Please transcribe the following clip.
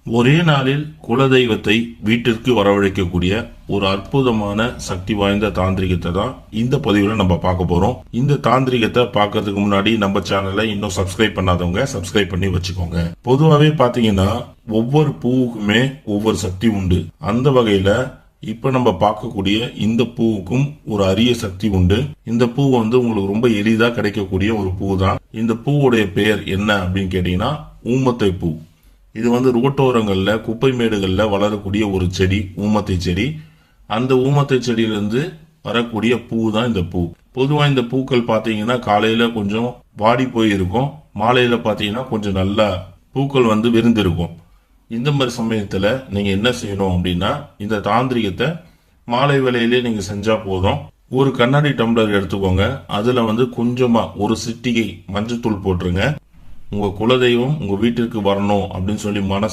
ஒரே நாளில் குலதெய்வத்தை வீட்டிற்கு வரவழைக்கக்கூடிய ஒரு அற்புதமான சக்தி வாய்ந்த தாந்திரிகத்தை தான் இந்த பதிவுல நம்ம பார்க்க போறோம். இந்த தாந்திரிகத்தை பார்க்கறதுக்கு முன்னாடி நம்ம சேனலை இன்னும் சப்ஸ்கிரைப் பண்ணாதவங்க சப்ஸ்கிரைப் பண்ணி வச்சுக்கோங்க. பொதுவாகவே பாத்தீங்கன்னா ஒவ்வொரு பூவுக்குமே ஒவ்வொரு சக்தி உண்டு. அந்த வகையில இப்ப நம்ம பார்க்கக்கூடிய இந்த பூவுக்கும் ஒரு அரிய சக்தி உண்டு. இந்த பூ உங்களுக்கு ரொம்ப எளிதா கிடைக்கக்கூடிய ஒரு பூ தான். இந்த பூவுடைய பெயர் என்ன அப்படின்னு கேட்டீங்கன்னா ஊமத்தை பூ. இது ரோட்டோரங்கள்ல குப்பை மேடுகள்ல வளரக்கூடிய ஒரு செடி, ஊமத்தை செடி. அந்த ஊமத்தை செடியிலிருந்து வரக்கூடிய பூ தான் இந்த பூ. பொதுவா இந்த பூக்கள் பாத்தீங்கன்னா காலையில கொஞ்சம் வாடி போய் இருக்கும், மாலையில பாத்தீங்கன்னா கொஞ்சம் நல்லா பூக்கள் விருந்திருக்கும். இந்த மாதிரி சமயத்துல நீங்க என்ன செய்யணும் அப்படின்னா இந்த தாந்திரிகத்தை மாலை வேளையிலே நீங்க செஞ்சா போதும். ஒரு கண்ணாடி டம்ளர் எடுத்துக்கோங்க. அதுல கொஞ்சமா ஒரு சிட்டிகை மஞ்சத்தூள் போட்டுருங்க. உங்க குலதெய்வம் உங்க வீட்டிற்கு வரணும் அப்படின்னு சொல்லி மனசு